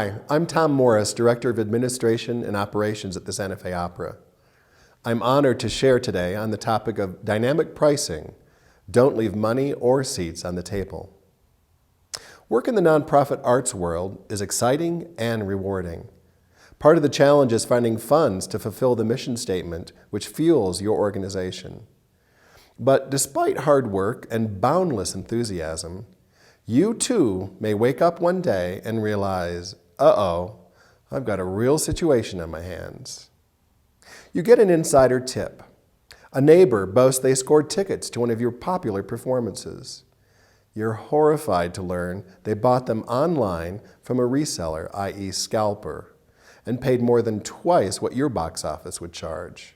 Hi, I'm Tom Morris, Director of Administration and Operations at the Santa Fe Opera. I'm honored to share today on the topic of dynamic pricing. Don't leave money or seats on the table. Work in the nonprofit arts world is exciting and rewarding. Part of the challenge is finding funds to fulfill the mission statement which fuels your organization. But despite hard work and boundless enthusiasm, you too may wake up one day and realize, uh-oh, I've got a real situation on my hands. You get an insider tip. A neighbor boasts they scored tickets to one of your popular performances. You're horrified to learn they bought them online from a reseller, i.e. scalper, and paid more than twice what your box office would charge.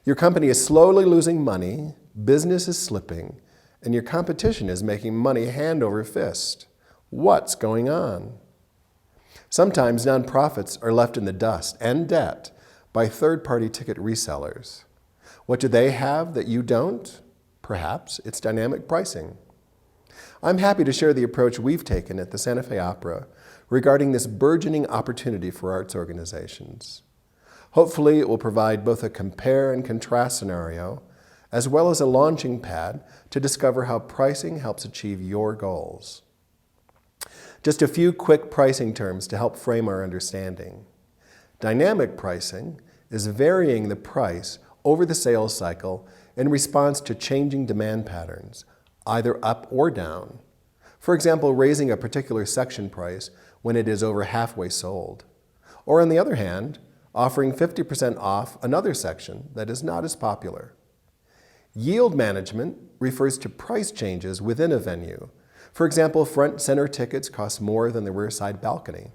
Your company is slowly losing money, business is slipping, and your competition is making money hand over fist. What's going on? Sometimes nonprofits are left in the dust and debt by third-party ticket resellers. What do they have that you don't? Perhaps it's dynamic pricing. I'm happy to share the approach we've taken at the Santa Fe Opera regarding this burgeoning opportunity for arts organizations. Hopefully it will provide both a compare and contrast scenario as well as a launching pad to discover how pricing helps achieve your goals. Just a few quick pricing terms to help frame our understanding. Dynamic pricing is varying the price over the sales cycle in response to changing demand patterns, either up or down. For example, raising a particular section price when it is over halfway sold. Or on the other hand, offering 50% off another section that is not as popular. Yield management refers to price changes within a venue. For example, front center tickets cost more than the rear side balcony.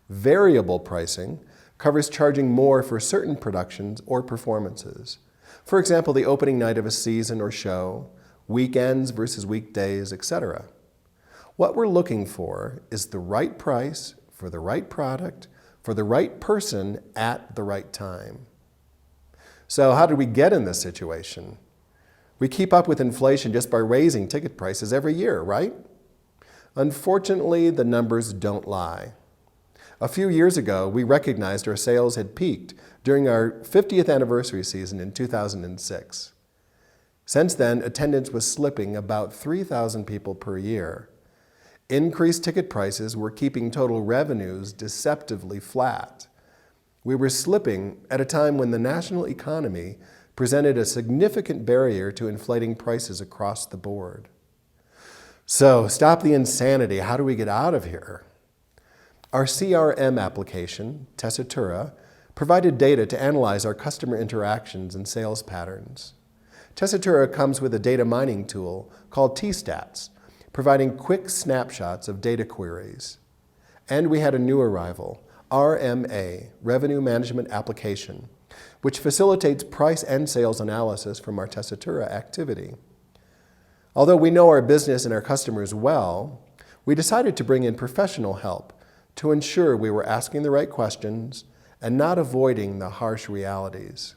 Variable pricing covers charging more for certain productions or performances. For example, the opening night of a season or show, weekends versus weekdays, etc. What we're looking for is the right price for the right product for the right person at the right time. So how did we get in this situation? We keep up with inflation just by raising ticket prices every year, right? Unfortunately, the numbers don't lie. A few years ago, we recognized our sales had peaked during our 50th anniversary season in 2006. Since then, attendance was slipping about 3,000 people per year. Increased ticket prices were keeping total revenues deceptively flat. We were slipping at a time when the national economy presented a significant barrier to inflating prices across the board. So, stop the insanity. How do we get out of here? Our CRM application, Tessitura, provided data to analyze our customer interactions and sales patterns. Tessitura comes with a data mining tool called T-Stats, providing quick snapshots of data queries. And we had a new arrival, RMA, Revenue Management Application, which facilitates price and sales analysis from our Tessitura activity. Although we know our business and our customers well, we decided to bring in professional help to ensure we were asking the right questions and not avoiding the harsh realities.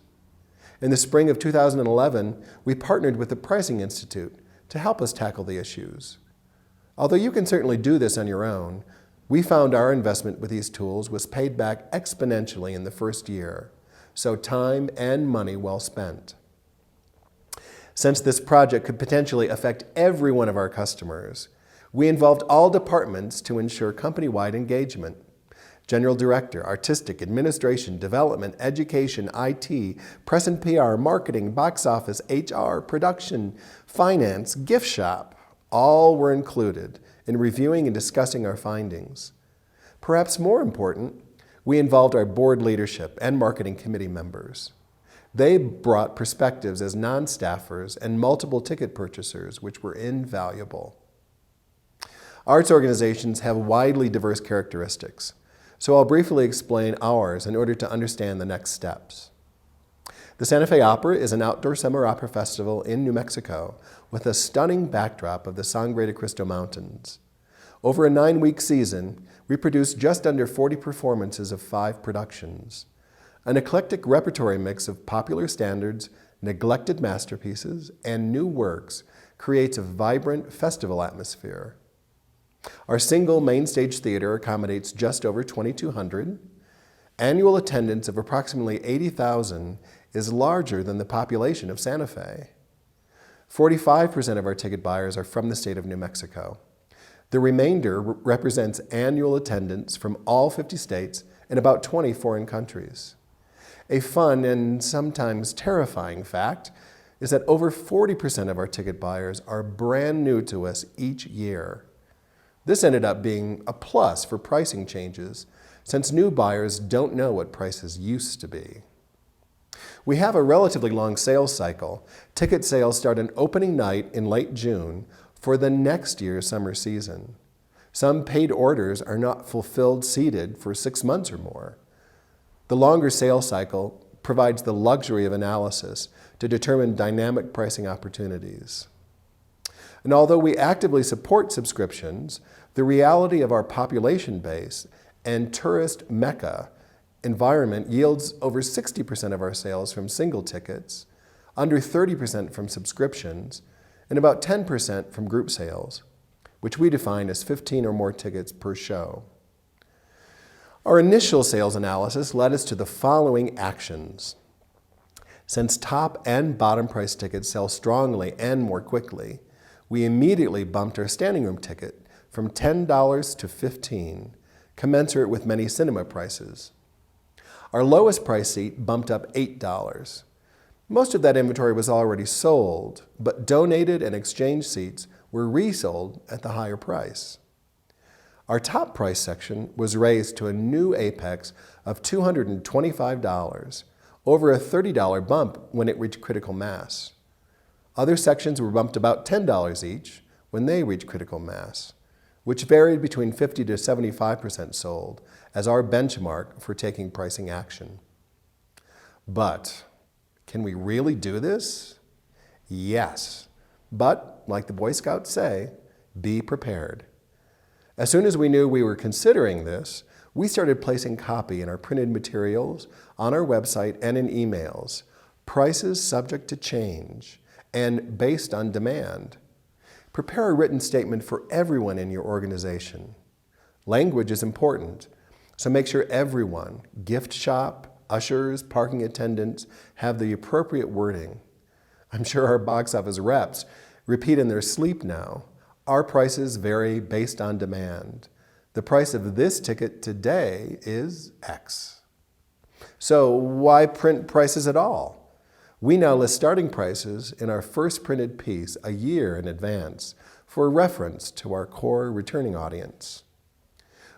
In the spring of 2011, we partnered with the Pricing Institute to help us tackle the issues. Although you can certainly do this on your own, we found our investment with these tools was paid back exponentially in the first year, so time and money well spent. Since this project could potentially affect every one of our customers, we involved all departments to ensure company-wide engagement. General Director, Artistic, Administration, Development, Education, IT, Press and PR, Marketing, Box Office, HR, Production, Finance, Gift Shop, all were included in reviewing and discussing our findings. Perhaps more important, we involved our board leadership and marketing committee members. They brought perspectives as non-staffers and multiple ticket purchasers, which were invaluable. Arts organizations have widely diverse characteristics, so I'll briefly explain ours in order to understand the next steps. The Santa Fe Opera is an outdoor summer opera festival in New Mexico with a stunning backdrop of the Sangre de Cristo Mountains. Over a 9-week season, we produced just under 40 performances of 5 productions. An eclectic repertory mix of popular standards, neglected masterpieces, and new works creates a vibrant festival atmosphere. Our single main stage theater accommodates just over 2,200. Annual attendance of approximately 80,000 is larger than the population of Santa Fe. 45% of our ticket buyers are from the state of New Mexico. The remainder represents annual attendance from all 50 states and about 20 foreign countries. A fun and sometimes terrifying fact is that over 40% of our ticket buyers are brand new to us each year. This ended up being a plus for pricing changes, since new buyers don't know what prices used to be. We have a relatively long sales cycle. Ticket sales start on opening night in late June for the next year's summer season. Some paid orders are not fulfilled seated for 6 months or more. The longer sales cycle provides the luxury of analysis to determine dynamic pricing opportunities. And although we actively support subscriptions, the reality of our population base and tourist mecca environment yields over 60% of our sales from single tickets, under 30% from subscriptions, and about 10% from group sales, which we define as 15 or more tickets per show. Our initial sales analysis led us to the following actions. Since top and bottom price tickets sell strongly and more quickly, we immediately bumped our standing room ticket from $10 to $15, commensurate with many cinema prices. Our lowest price seat bumped up $8. Most of that inventory was already sold, but donated and exchanged seats were resold at the higher price. Our top price section was raised to a new apex of $225, over a $30 bump when it reached critical mass. Other sections were bumped about $10 each when they reached critical mass, which varied between 50 to 75% sold as our benchmark for taking pricing action. But can we really do this? Yes, but like the Boy Scouts say, be prepared. As soon as we knew we were considering this, we started placing copy in our printed materials, on our website, and in emails. Prices subject to change and based on demand. Prepare a written statement for everyone in your organization. Language is important, so make sure everyone, gift shop, ushers, parking attendants, have the appropriate wording. I'm sure our box office reps repeat in their sleep now. Our prices vary based on demand. The price of this ticket today is X. So why print prices at all? We now list starting prices in our first printed piece a year in advance for reference to our core returning audience.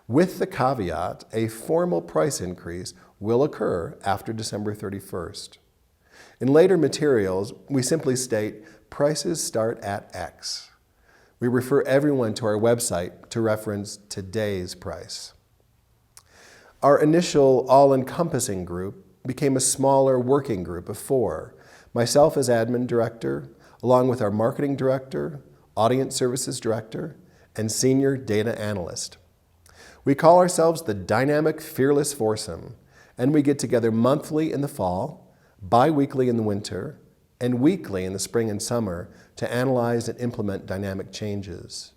With the caveat, a formal price increase will occur after December 31st. In later materials, we simply state prices start at X. We refer everyone to our website to reference today's price. Our initial all-encompassing group became a smaller working group of 4, myself as admin director, along with our marketing director, audience services director, and senior data analyst. We call ourselves the Dynamic Fearless Foursome, and we get together monthly in the fall, bi-weekly in the winter, and weekly in the spring and summer to analyze and implement dynamic changes.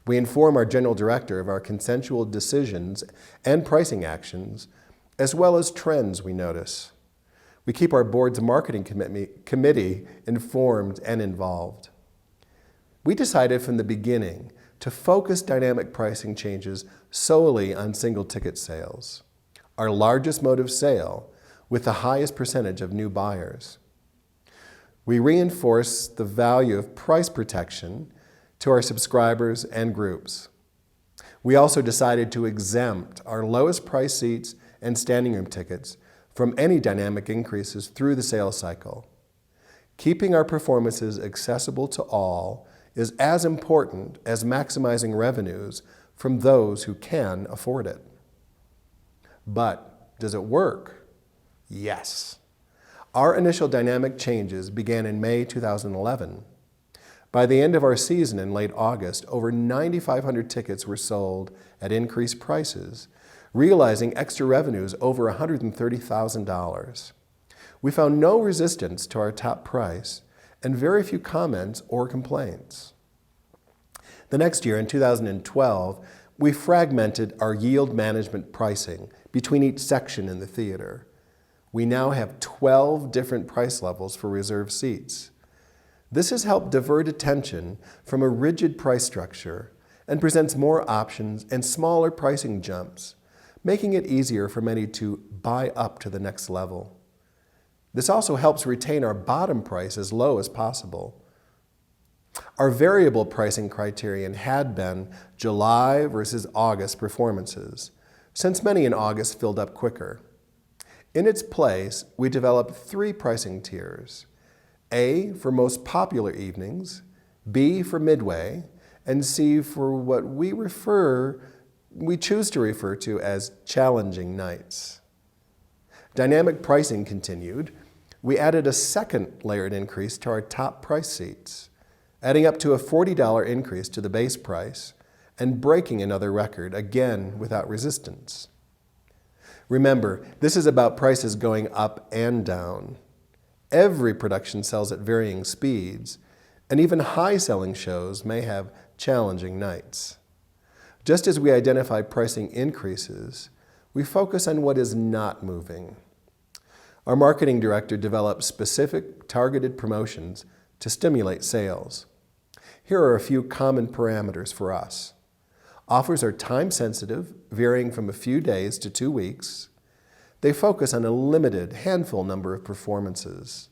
We inform our general director of our consensual decisions and pricing actions, as well as trends we notice. We keep our board's marketing committee informed and involved. We decided from the beginning to focus dynamic pricing changes solely on single ticket sales, our largest mode of sale with the highest percentage of new buyers. We reinforce the value of price protection to our subscribers and groups. We also decided to exempt our lowest price seats and standing room tickets from any dynamic increases through the sales cycle. Keeping our performances accessible to all is as important as maximizing revenues from those who can afford it. But does it work? Yes. Our initial dynamic changes began in May 2011. By the end of our season in late August, over 9,500 tickets were sold at increased prices, realizing extra revenues over $130,000. We found no resistance to our top price and very few comments or complaints. The next year, in 2012, we fragmented our yield management pricing between each section in the theater. We now have 12 different price levels for reserved seats. This has helped divert attention from a rigid price structure and presents more options and smaller pricing jumps, making it easier for many to buy up to the next level. This also helps retain our bottom price as low as possible. Our variable pricing criterion had been July versus August performances, since many in August filled up quicker. In its place, we developed 3 pricing tiers: A for most popular evenings, B for midway, and C for what we choose to refer to as challenging nights. Dynamic pricing continued. We added a second layered increase to our top price seats, adding up to a $40 increase to the base price and breaking another record, again without resistance. Remember, this is about prices going up and down. Every production sells at varying speeds, and even high-selling shows may have challenging nights. Just as we identify pricing increases, we focus on what is not moving. Our marketing director develops specific targeted promotions to stimulate sales. Here are a few common parameters for us. Offers are time-sensitive, varying from a few days to 2 weeks. They focus on a limited handful number of performances.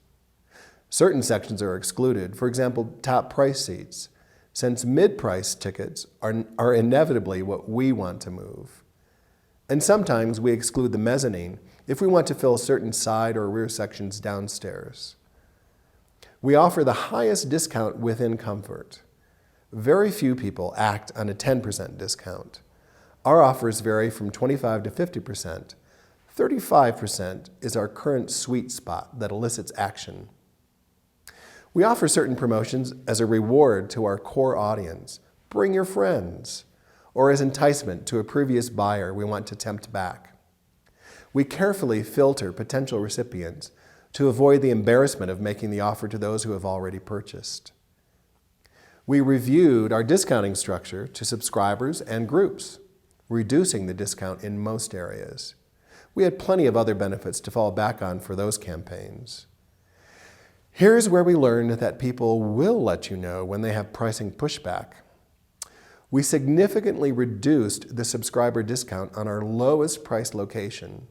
Certain sections are excluded, for example, top price seats, since mid-price tickets are inevitably what we want to move. And sometimes we exclude the mezzanine if we want to fill certain side or rear sections downstairs. We offer the highest discount within comfort. Very few people act on a 10% discount. Our offers vary from 25 to 50%. 35% is our current sweet spot that elicits action. We offer certain promotions as a reward to our core audience. Bring your friends. Or as enticement to a previous buyer we want to tempt back. We carefully filter potential recipients to avoid the embarrassment of making the offer to those who have already purchased. We reviewed our discounting structure to subscribers and groups, reducing the discount in most areas. We had plenty of other benefits to fall back on for those campaigns. Here's where we learned that people will let you know when they have pricing pushback. We significantly reduced the subscriber discount on our lowest price location,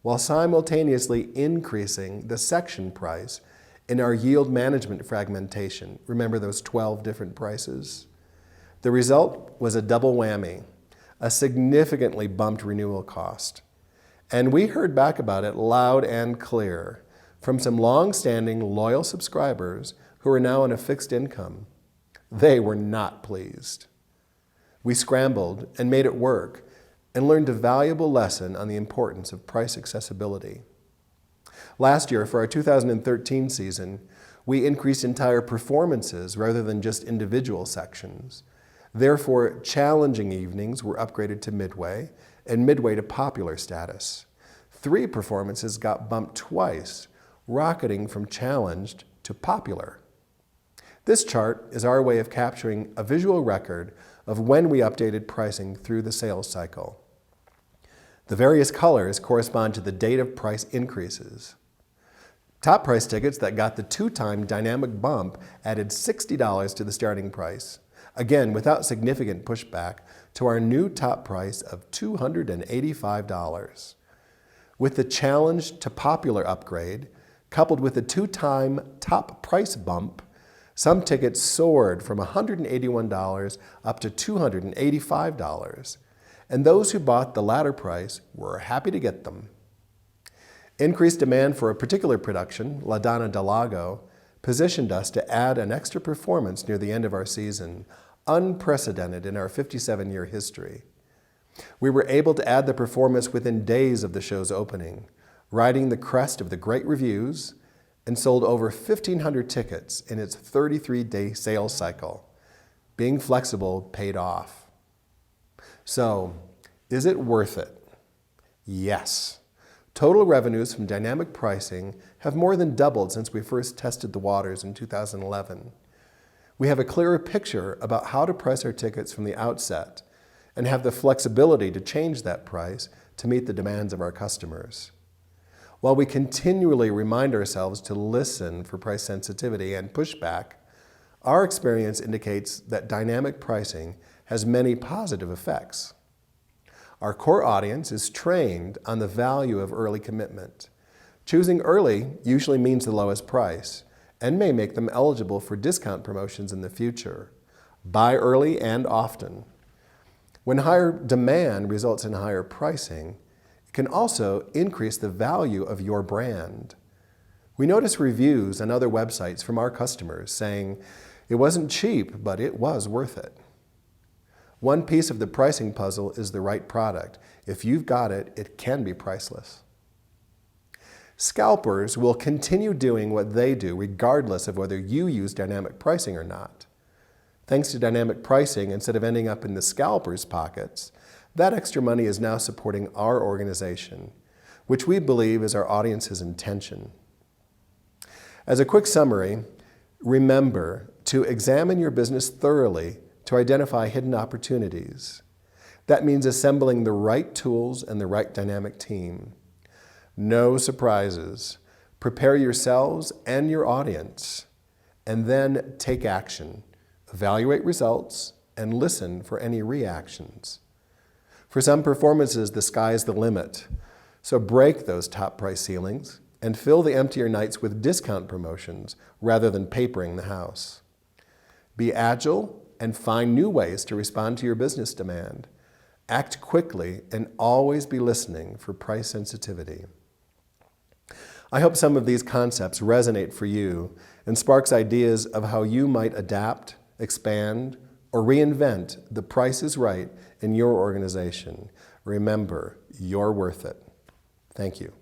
while simultaneously increasing the section price in our yield management fragmentation. Remember those 12 different prices? The result was a double whammy, a significantly bumped renewal cost. And we heard back about it loud and clear from some long-standing loyal subscribers who are now on a fixed income. They were not pleased. We scrambled and made it work and learned a valuable lesson on the importance of price accessibility. Last year, for our 2013 season, we increased entire performances rather than just individual sections. Therefore, challenging evenings were upgraded to midway and midway to popular status. 3 performances got bumped twice, rocketing from challenged to popular. This chart is our way of capturing a visual record of when we updated pricing through the sales cycle. The various colors correspond to the date of price increases. Top price tickets that got the 2-time dynamic bump added $60 to the starting price, again without significant pushback, to our new top price of $285. With the challenge to popular upgrade, coupled with the 2-time top price bump, some tickets soared from $181 up to $285, and those who bought the latter price were happy to get them. Increased demand for a particular production, La Donna del Lago, positioned us to add an extra performance near the end of our season, unprecedented in our 57-year history. We were able to add the performance within days of the show's opening, riding the crest of the great reviews, and sold over 1,500 tickets in its 33-day sales cycle. Being flexible paid off. So, is it worth it? Yes. Total revenues from dynamic pricing have more than doubled since we first tested the waters in 2011. We have a clearer picture about how to price our tickets from the outset and have the flexibility to change that price to meet the demands of our customers. While we continually remind ourselves to listen for price sensitivity and pushback, our experience indicates that dynamic pricing has many positive effects. Our core audience is trained on the value of early commitment. Choosing early usually means the lowest price and may make them eligible for discount promotions in the future. Buy early and often. When higher demand results in higher pricing, it can also increase the value of your brand. We notice reviews on other websites from our customers saying, "It wasn't cheap, but it was worth it." One piece of the pricing puzzle is the right product. If you've got it, it can be priceless. Scalpers will continue doing what they do regardless of whether you use dynamic pricing or not. Thanks to dynamic pricing, instead of ending up in the scalpers' pockets, that extra money is now supporting our organization, which we believe is our audience's intention. As a quick summary, remember to examine your business thoroughly to identify hidden opportunities. That means assembling the right tools and the right dynamic team. No surprises. Prepare yourselves and your audience, and then take action. Evaluate results and listen for any reactions. For some performances, the sky is the limit, so break those top price ceilings and fill the emptier nights with discount promotions rather than papering the house. Be agile and find new ways to respond to your business demand. Act quickly and always be listening for price sensitivity. I hope some of these concepts resonate for you and sparks ideas of how you might adapt, expand, or reinvent the Price is Right in your organization. Remember, you're worth it. Thank you.